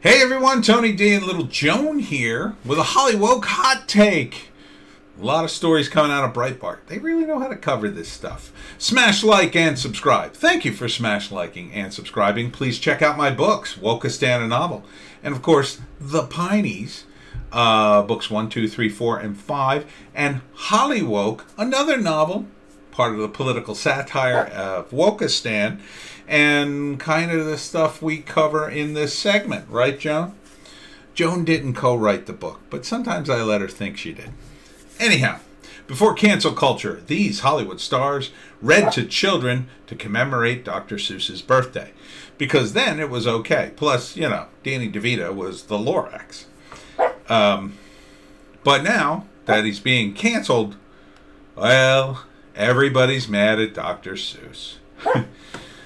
Hey everyone, Tony D and Little Joan here with a Hollywoke hot take. A lot of stories coming out of Breitbart. They really know how to cover this stuff. Smash like and subscribe. Thank you for smash liking and subscribing. Please check out my books, Wokistan, a novel, and of course, The Pineys, books 1, 2, 3, 4, and 5, and Hollywoke, another novel, part of the political satire of Wokistan, and kind of the stuff we cover in this segment, right, Joan? Joan didn't co-write the book, but sometimes I let her think she did. Anyhow, before cancel culture, these Hollywood stars read to children to commemorate Dr. Seuss's birthday, because then it was okay. Plus, you know, Danny DeVito was the Lorax. But now that he's being canceled, well, everybody's mad at Dr. Seuss.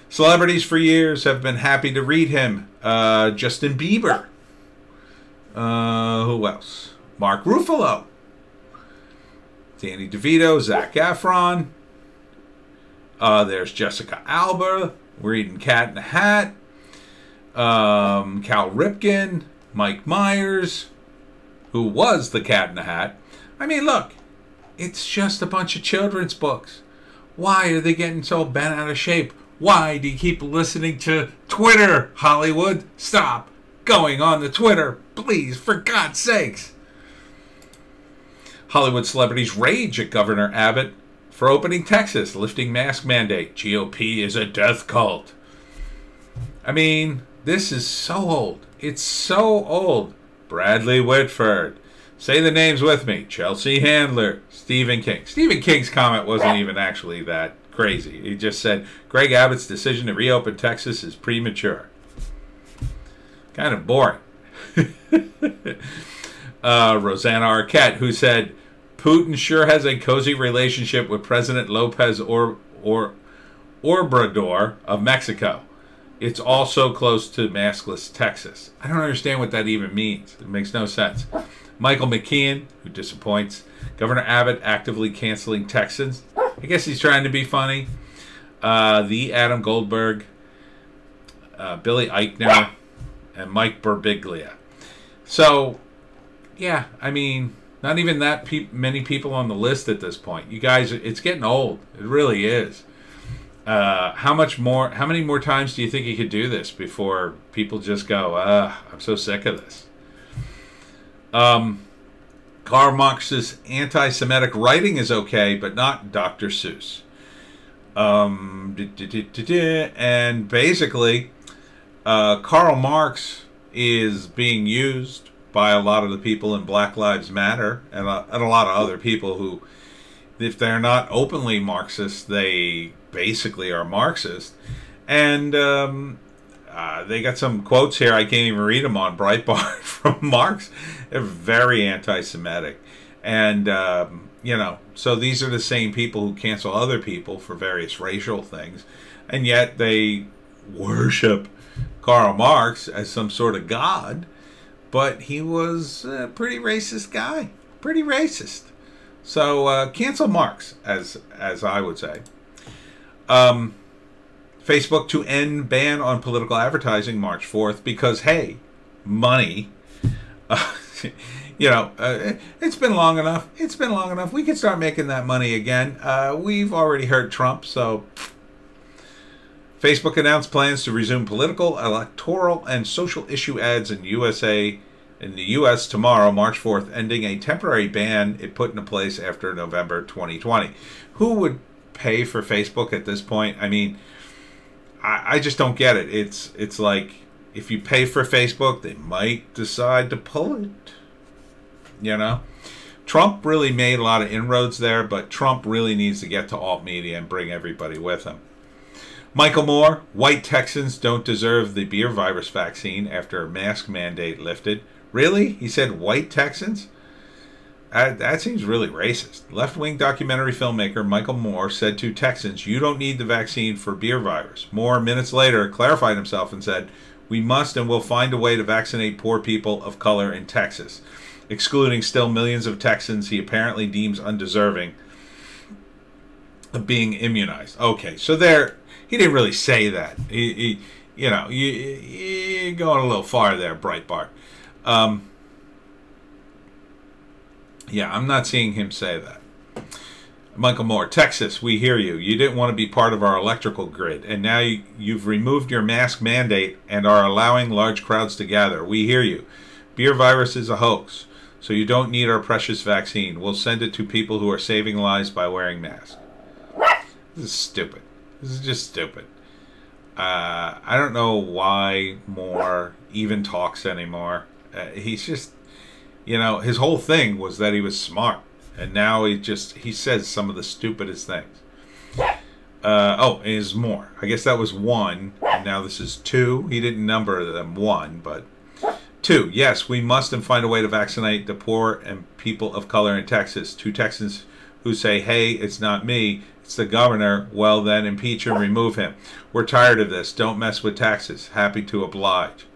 Celebrities for years have been happy to read him. Justin Bieber. Who else? Mark Ruffalo. Danny DeVito, Zac Efron. There's Jessica Alba reading Cat in the Hat. Cal Ripken. Mike Myers, who was the Cat in the Hat. I mean, look, it's just a bunch of children's books. Why are they getting so bent out of shape? Why do you keep listening to Twitter, Hollywood? Stop going on the Twitter, please, for God's sakes. Hollywood celebrities rage at Governor Abbott for opening Texas, lifting mask mandate. GOP is a death cult. I mean, this is so old. It's so old. Bradley Whitford. Say the names with me. Chelsea Handler. Stephen King. Stephen King's comment wasn't even actually that crazy. He just said, Greg Abbott's decision to reopen Texas is premature. Kind of boring. Rosanna Arquette, who said, Putin sure has a cozy relationship with President Lopez Obrador of Mexico. It's also close to maskless Texas. I don't understand what that even means. It makes no sense. Michael McKeon, who disappoints. Governor Abbott actively canceling Texans. I guess he's trying to be funny. The Adam Goldberg, Billy Eichner, and Mike Birbiglia. So, yeah, I mean, not even that many people on the list at this point. You guys, it's getting old. It really is. How many more times do you think you could do this before people just go, I'm so sick of this? Karl Marx's anti-Semitic writing is okay, but not Dr. Seuss. And basically, Karl Marx is being used by a lot of the people in Black Lives Matter and a lot of other people who, if they're not openly Marxist, they basically are Marxist. And they got some quotes here. I can't even read them on Breitbart from Marx. They're very anti-Semitic. And, you know, so these are the same people who cancel other people for various racial things. And yet they worship Karl Marx as some sort of god. But he was a pretty racist guy. Pretty racist. So cancel Marx, as I would say. Facebook to end ban on political advertising March 4th because, hey, money. You know, it's been long enough. It's been long enough. We can start making that money again. We've already heard Trump, so. Facebook announced plans to resume political, electoral, and social issue ads in the U.S. tomorrow, March 4th, ending a temporary ban it put into place after November 2020. Who would pay for Facebook at this point? I mean, I just don't get it. It's like, if you pay for Facebook, they might decide to pull it. You know? Trump really made a lot of inroads there, but Trump really needs to get to alt media and bring everybody with him. Michael Moore, white Texans don't deserve the beer virus vaccine after a mask mandate lifted. Really? He said white Texans? That seems really racist. Left-wing documentary filmmaker Michael Moore said to Texans, you don't need the vaccine for beer virus. Moore, minutes later, clarified himself and said, we must and will find a way to vaccinate poor people of color in Texas, excluding still millions of Texans he apparently deems undeserving of being immunized. Okay, so there, he didn't really say that. You know, you're going a little far there, Breitbart. Yeah, I'm not seeing him say that. Michael Moore, Texas, we hear you. You didn't want to be part of our electrical grid, and now you've removed your mask mandate and are allowing large crowds to gather. We hear you. Beer virus is a hoax, so you don't need our precious vaccine. We'll send it to people who are saving lives by wearing masks. This is stupid. This is just stupid. I don't know why Moore even talks anymore. He's just, you know, his whole thing was that he was smart. And now he says some of the stupidest things. Oh, is more. I guess that was 1, and now this is 2. He didn't number them 1, but 2. Yes, we must and find a way to vaccinate the poor and people of color in Texas. 2 Texans who say, hey, it's not me, it's the governor. Well, then impeach and remove him. We're tired of this. Don't mess with taxes. Happy to oblige.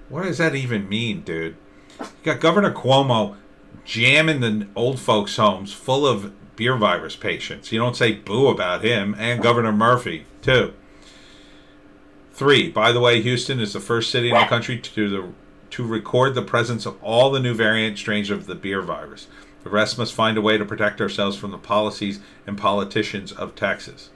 What does that even mean, dude? You got Governor Cuomo jamming the old folks' homes full of beer virus patients. You don't say boo about him. And Governor Murphy, too. 3, by the way, Houston is the first city in the country to record the presence of all the new variant strains of the beer virus. The rest must find a way to protect ourselves from the policies and politicians of Texas.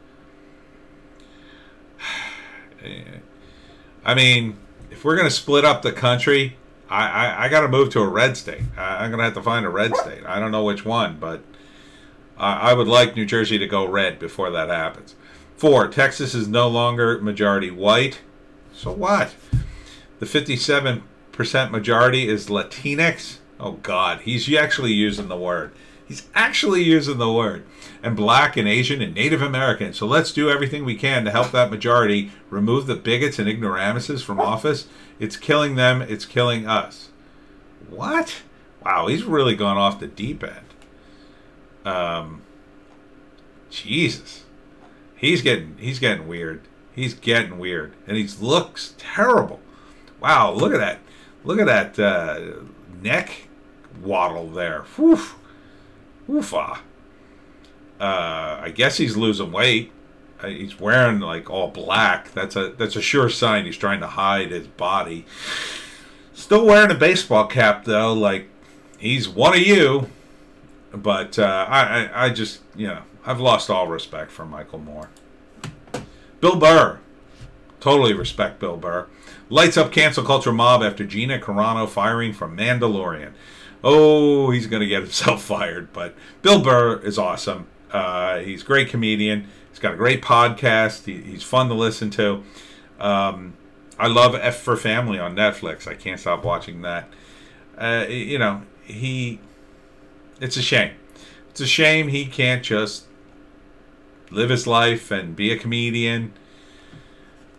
I mean, if we're going to split up the country, I got to move to a red state. I'm going to have to find a red state. I don't know which one, but I would like New Jersey to go red before that happens. 4, Texas is no longer majority white. So what? The 57% majority is Latinx. Oh, God. He's actually using the word. He's actually using the word. And black and Asian and Native American. So let's do everything we can to help that majority remove the bigots and ignoramuses from office. It's killing them. It's killing us. What? Wow, he's really gone off the deep end. Jesus. He's getting weird. He's getting weird. And he looks terrible. Wow, look at that. Look at that neck waddle there. Whew. Oofa. I guess he's losing weight. He's wearing like all black. That's a sure sign he's trying to hide his body. Still wearing a baseball cap though, like he's one of you. But I just, you know, I've lost all respect for Michael Moore. Bill Burr. Totally respect Bill Burr. Lights up cancel culture mob after Gina Carano firing from Mandalorian. Oh, he's going to get himself fired. But Bill Burr is awesome. He's a great comedian. He's got a great podcast. He's fun to listen to. I love F for Family on Netflix. I can't stop watching that. You know, it's a shame. It's a shame he can't just live his life and be a comedian.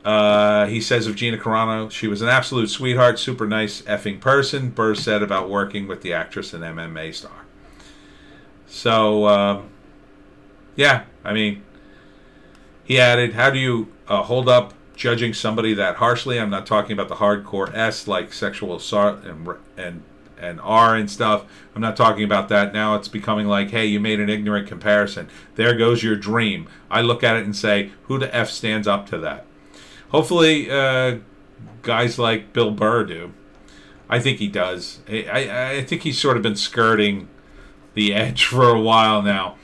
He says of Gina Carano, she was an absolute sweetheart, super nice effing person. Burr said about working with the actress and MMA star. So, yeah, I mean, he added, how do you hold up judging somebody that harshly? I'm not talking about the hardcore S like sexual assault and R and stuff. I'm not talking about that. Now it's becoming like, hey, you made an ignorant comparison. There goes your dream. I look at it and say, who the F stands up to that? Hopefully, guys like Bill Burr do. I think he does. I think he's sort of been skirting the edge for a while now.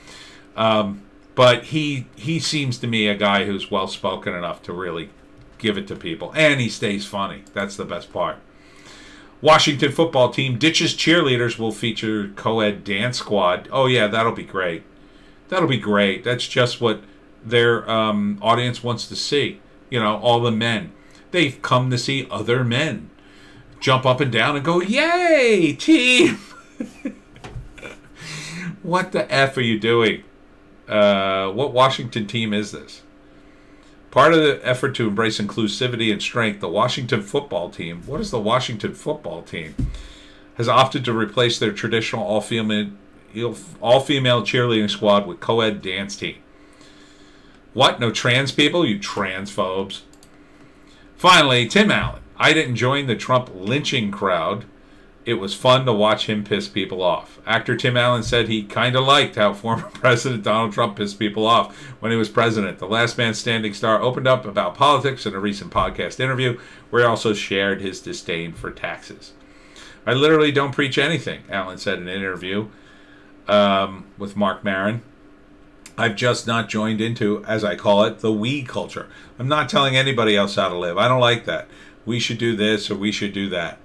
But he seems to me a guy who's well-spoken enough to really give it to people. And he stays funny. That's the best part. Washington football team ditches cheerleaders will feature co-ed dance squad. Oh, yeah, that'll be great. That'll be great. That's just what their audience wants to see. You know, all the men. They've come to see other men jump up and down and go, yay, team! What the F are you doing? What Washington team is this? Part of the effort to embrace inclusivity and strength, the Washington football team, what is the Washington football team, has opted to replace their traditional all-female cheerleading squad with co-ed dance team. What? No trans people? You transphobes. Finally, Tim Allen. I didn't join the Trump lynching crowd. It was fun to watch him piss people off. Actor Tim Allen said he kind of liked how former President Donald Trump pissed people off when he was president. The Last Man Standing star opened up about politics in a recent podcast interview where he also shared his disdain for taxes. I literally don't preach anything, Allen said in an interview with Mark Maron. I've just not joined into, as I call it, the we culture. I'm not telling anybody else how to live. I don't like that. We should do this or we should do that.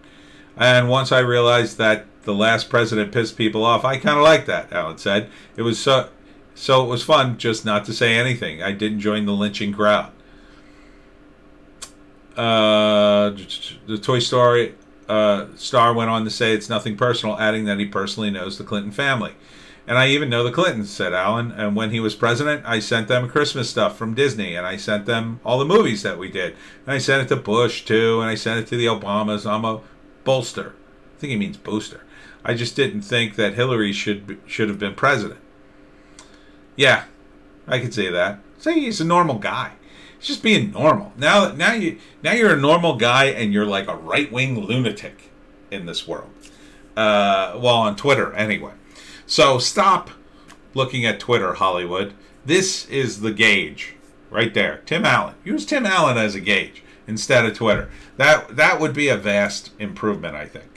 And once I realized that the last president pissed people off, I kind of like that, Allen said. It was so it was fun just not to say anything. I didn't join the lynching crowd. The Toy Story star went on to say it's nothing personal, adding that he personally knows the Clinton family. And I even know the Clintons, said Allen. And when he was president, I sent them Christmas stuff from Disney. And I sent them all the movies that we did. And I sent it to Bush, too. And I sent it to the Obamas. I'm a bolster. I think he means booster. I just didn't think that Hillary should have been president. Yeah, I could say that. Say he's a normal guy. He's just being normal. Now you're a normal guy and you're like a right-wing lunatic in this world. Well, on Twitter anyway. So stop looking at Twitter, Hollywood. This is the gauge right there. Tim Allen. Use Tim Allen as a gauge instead of Twitter. That would be a vast improvement, I think.